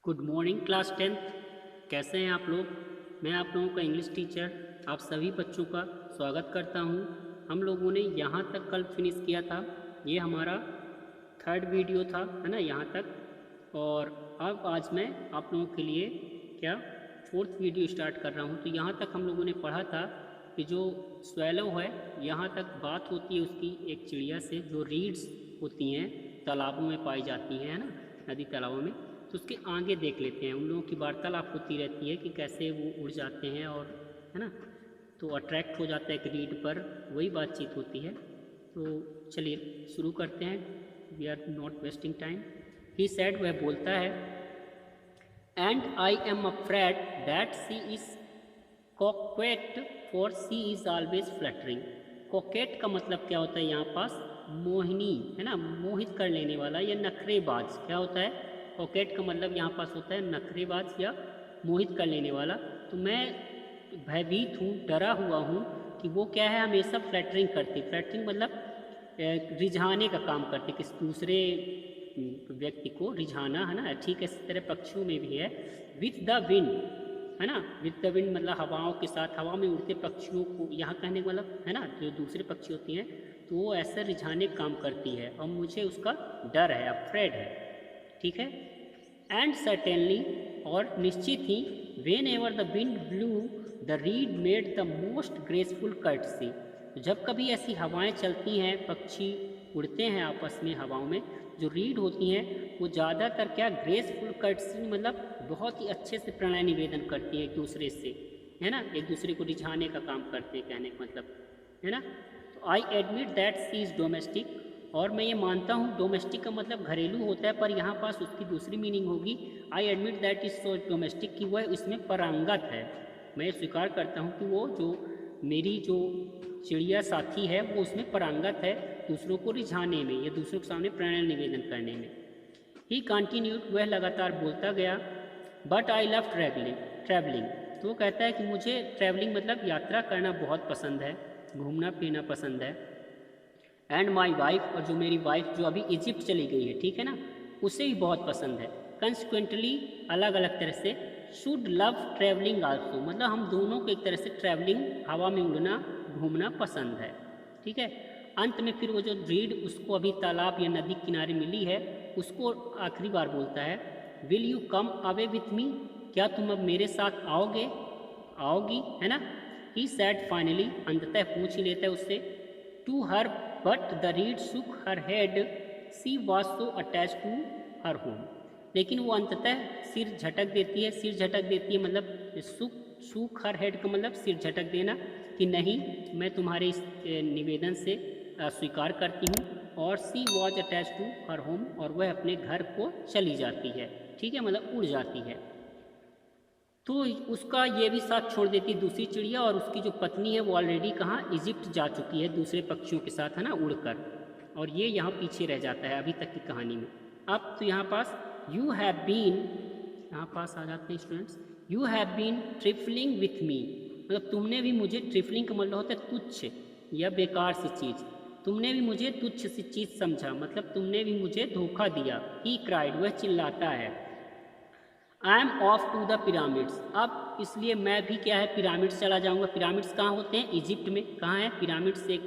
Good morning class 10th। कैसे हैं आप लोग। मैं आप लोगों का इंग्लिश टीचर आप सभी बच्चों का स्वागत करता हूं। हम लोगों ने यहाँ तक कल फिनिश किया था, ये हमारा थर्ड वीडियो था, है ना, यहाँ तक। और अब आज मैं आप लोगों के लिए क्या फोर्थ वीडियो स्टार्ट कर रहा हूँ। तो यहाँ तक हम लोगों ने पढ़ा था कि जो स्वेलो है, यहाँ तक बात होती है उसकी एक चिड़िया से जो रीड्स होती हैं, तालाबों में पाई जाती हैं, है ना, नदी तालाबों में। तो उसके आगे देख लेते हैं, उन लोगों की वार्तालाप होती रहती है कि कैसे वो उड़ जाते हैं और, है ना, तो अट्रैक्ट हो जाता है एक रीड पर, वही बातचीत होती है। तो चलिए शुरू करते हैं, we are not wasting time. He said, वह बोलता है, and I am afraid that she is coquette for she is always fluttering. Coquette का मतलब क्या होता है यहाँ पास, मोहिनी, है ना, मोहित कर लेने वाला या नखरेबाज। क्या होता है, कॉकेट का मतलब यहाँ पास होता है नखरेबाज या मोहित कर लेने वाला। तो मैं भयभीत हूँ, डरा हुआ हूँ कि वो क्या है, हमेशा फ्लैटरिंग करती। फ्लैटरिंग मतलब रिझाने का काम करती, किसी दूसरे व्यक्ति को रिझाना, है ना। ठीक है, इसी तरह पक्षियों में भी है, विथ द विंड, है ना। विथ द विंड मतलब हवाओं के साथ, हवा में उड़ते पक्षियों को यहाँ कहने का मतलब, है ना, जो दूसरे पक्षी होती हैं तो वो ऐसा रिझाने का काम करती है और मुझे उसका डर है, अफ्रेड है, ठीक है। एंड सर्टेनली, और निश्चित ही, whenever the wind blew the reed made the most graceful curtsey. जब कभी ऐसी हवाएं चलती हैं, पक्षी उड़ते हैं आपस में हवाओं में, जो रीड होती हैं वो ज़्यादातर क्या, ग्रेसफुल कर्टसी मतलब बहुत ही अच्छे से प्रणय निवेदन करती है एक दूसरे से, है ना, एक दूसरे को रिझाने का काम करते हैं, कहने का मतलब, है ना। तो I admit that she is domestic, और मैं ये मानता हूँ, डोमेस्टिक का मतलब घरेलू होता है, पर यहाँ पास उसकी दूसरी मीनिंग होगी, आई admit that is so domestic, कि वह इसमें पारंगत है। मैं स्वीकार करता हूँ कि वो जो मेरी जो चिड़िया साथी है वो उसमें पारंगत है, दूसरों को रिझाने में या दूसरों के सामने प्रणय निवेदन करने में। ही कंटिन्यूड, वह लगातार बोलता गया, बट आई लव ट्रैवलिंग। तो वो कहता है कि मुझे ट्रैवलिंग मतलब यात्रा करना बहुत पसंद है, घूमना फिरना पसंद है। एंड माई वाइफ, और जो मेरी वाइफ जो अभी इजिप्ट चली गई है, ठीक है ना, उसे भी बहुत पसंद है। कंसिक्वेंटली, अलग अलग तरह से, शुड लव ट्रैवलिंग आल्सो, मतलब हम दोनों को एक तरह से ट्रैवलिंग, हवा में उड़ना, घूमना पसंद है, ठीक है। अंत में फिर वो जो रीड उसको अभी तालाब या नदी किनारे मिली है, उसको आखिरी बार बोलता है, will you come away with me, क्या तुम अब मेरे साथ आओगे, आओगी, है ना। ही सैड फाइनली, अंततः पूछ ही लेता है उससे, to her, but the reed shook her head, she was so attached to her home. लेकिन वो अंततः सिर झटक देती है, सिर झटक देती है मतलब सुख हर हेड का मतलब सिर झटक देना, कि नहीं, मैं तुम्हारे इस निवेदन से स्वीकार करती हूँ। और she was attached to her home, और वह अपने घर को चली जाती है, ठीक है, मतलब उड़ जाती है। तो उसका ये भी साथ छोड़ देती दूसरी चिड़िया, और उसकी जो पत्नी है वो ऑलरेडी कहाँ, इजिप्ट जा चुकी है दूसरे पक्षियों के साथ, है ना, उड़कर, और ये यहाँ पीछे रह जाता है अभी तक की कहानी में। अब तो यहाँ पास यू हैव बीन, यहाँ पास आ जाते हैं students, you have been trifling with me, मतलब तुमने भी मुझे, ट्रिफलिंग का मतलब होता है तुच्छ या बेकार सी चीज़, तुमने भी मुझे तुच्छ सी चीज़ समझा, मतलब तुमने भी मुझे धोखा दिया। ही क्राइड, वह चिल्लाता है, I am off to the pyramids, अब इसलिए मैं भी क्या है, पिरामिड्स चला जाऊंगा। पिरामिड्स कहाँ होते हैं, इजिप्ट में। कहाँ है पिरामिड्स, एक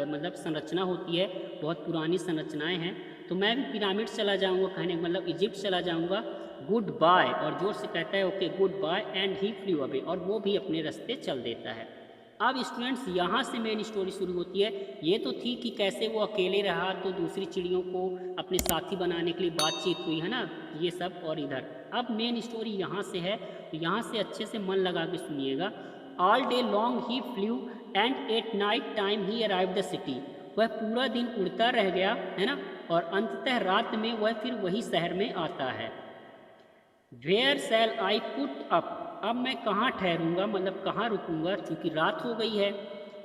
मतलब संरचना होती है, बहुत पुरानी संरचनाएं हैं। तो मैं भी पिरामिड्स चला जाऊंगा, कहने का मतलब इजिप्ट चला जाऊंगा। गुड बाय, और जोर से कहता है okay good bye, and he flew away, और वो भी अपने रास्ते चल देता है। अब स्टूडेंट्स यहाँ से मेन स्टोरी शुरू होती है। ये तो थी कि कैसे वो अकेले रहा तो दूसरी चिड़ियों को अपने साथी बनाने के लिए बातचीत हुई, है ना, ये सब। और इधर अब मेन स्टोरी यहाँ से है, तो यहाँ से अच्छे से मन लगा के सुनिएगा। All day long he flu and at night time he arrive the city, वह पूरा दिन उड़ता रह गया, है ना, और अंततः रात में वह फिर वही शहर में आता है। Where shall I put up, अब मैं कहाँ ठहरूंगा, मतलब कहाँ रुकूंगा, चूंकि रात हो गई है।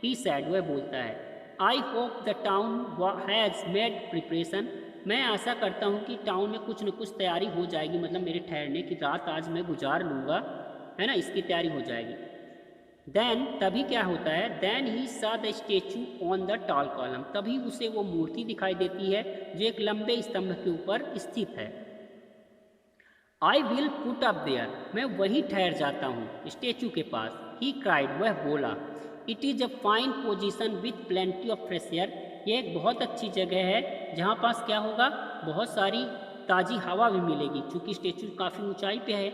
ही सैड, वह बोलता है, I hope the town has made preparation, मैं आशा करता हूँ कि टाउन में कुछ न कुछ तैयारी हो जाएगी, मतलब मेरे ठहरने की रात आज मैं गुजार लूँगा, है ना, इसकी तैयारी हो जाएगी। देन, तभी क्या होता है, देन ही सा the statue on the tall column, तभी उसे वो मूर्ति दिखाई देती है जो एक लंबे स्तंभ के ऊपर स्थित है। I will put up there, मैं वहीं ठहर जाता हूँ स्टेचू के पास। ही क्राइड, वह बोला। It is a fine position with plenty of fresh air, ये एक बहुत अच्छी जगह है जहाँ पास क्या होगा, बहुत सारी ताज़ी हवा भी मिलेगी, चूँकि स्टेचू काफ़ी ऊंचाई पे है।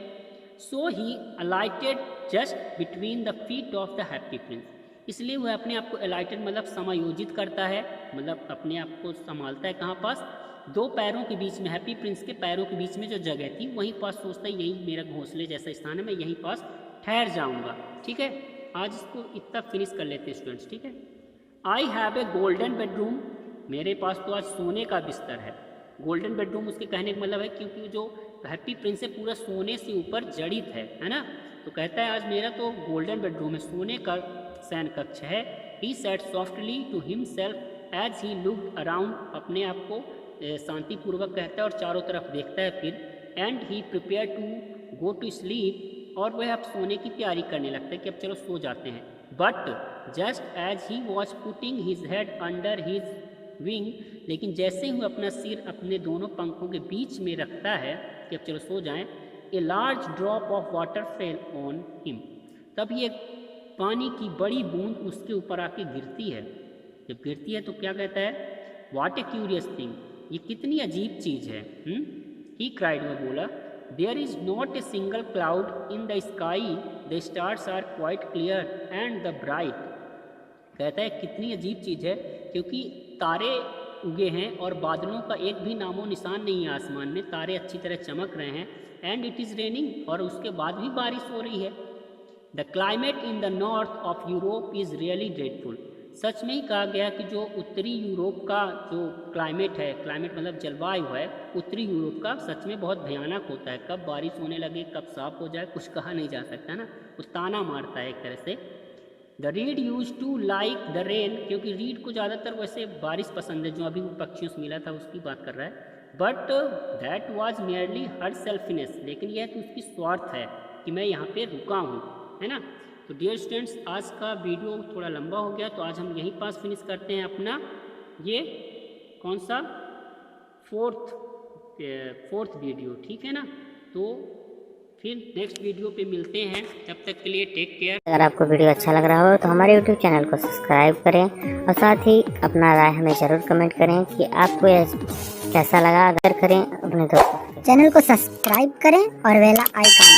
So he alighted just between the feet of the happy prince, इसलिए वह अपने आप को अलाइटेड मतलब समायोजित करता है, मतलब अपने आप को संभालता है कहाँ पास, दो पैरों के बीच में, हैप्पी प्रिंस के पैरों के बीच में जो जगह थी वहीं पास सोचता है यही मेरा घोंसले जैसा स्थान है, मैं यहीं पास ठहर जाऊंगा। ठीक है, आज इसको इतना फिनिश कर लेते हैं स्टूडेंट्स। ठीक है, I have a golden bedroom, मेरे पास तो आज सोने का बिस्तर है। गोल्डन बेडरूम उसके कहने का मतलब है क्योंकि जो हैप्पी प्रिंस है पूरा सोने से ऊपर जड़ित है ना, तो कहता है आज मेरा तो गोल्डन बेडरूम है, सोने का शयन कक्ष है। He said softly to himself as he looked around, अपने आप को शांतिपूर्वक कहता है और चारों तरफ देखता है फिर। And he prepare to go to sleep, और वह अब सोने की तैयारी करने लगता है कि अब चलो सो जाते हैं। But just as he was putting his head under his wing, लेकिन जैसे ही अपना सिर अपने दोनों पंखों के बीच में रखता है कि अब चलो सो जाएं, a large drop of water fell on him, तभी एक पानी की बड़ी बूंद उसके ऊपर आके गिरती है। जब गिरती है तो क्या कहता है, व्हाट ए क्यूरियस थिंग, ये कितनी अजीब चीज़ है। ही क्राइड, वह बोला। There is not a single cloud in the sky, the stars are quite clear and the bright, कहता है कितनी अजीब चीज़ है क्योंकि तारे उगे हैं और बादलों का एक भी नामो निशान नहीं है आसमान में, तारे अच्छी तरह चमक रहे हैं। एंड इट इज़ रेनिंग, और उसके बाद भी बारिश हो रही है। The climate in the north of Europe is really dreadful, सच में ही कहा गया कि जो उत्तरी यूरोप का जो क्लाइमेट है, क्लाइमेट मतलब जलवायु है उत्तरी यूरोप का, सच में बहुत भयानक होता है। कब बारिश होने लगे कब साफ हो जाए कुछ कहा नहीं जा सकता ना, वो ताना मारता है एक तरह से। The reed use to like the rain, क्योंकि रीड को ज़्यादातर वैसे बारिश पसंद है, जो अभी पक्षियों से मिला था उसकी बात कर रहा है। बट दैट वॉज मेयरली हर सेल्फिनेस, लेकिन यह तो उसकी स्वार्थ है कि मैं यहाँ पे रुका हूँ, है ना। तो डियर स्टूडेंट्स, आज का वीडियो थोड़ा लंबा हो गया, तो आज हम यहीं पास फिनिश करते हैं अपना ये कौन सा फोर्थ वीडियो, ठीक है ना। तो फिर नेक्स्ट वीडियो पे मिलते हैं, तब तक के लिए टेक केयर। अगर आपको वीडियो अच्छा लग रहा हो तो हमारे YouTube चैनल को सब्सक्राइब करें और साथ ही अपना राय हमें ज़रूर कमेंट करें कि आपको यह कैसा लगा। अगर करें अपने दोस्तों, चैनल को सब्सक्राइब करें और बेल आइकन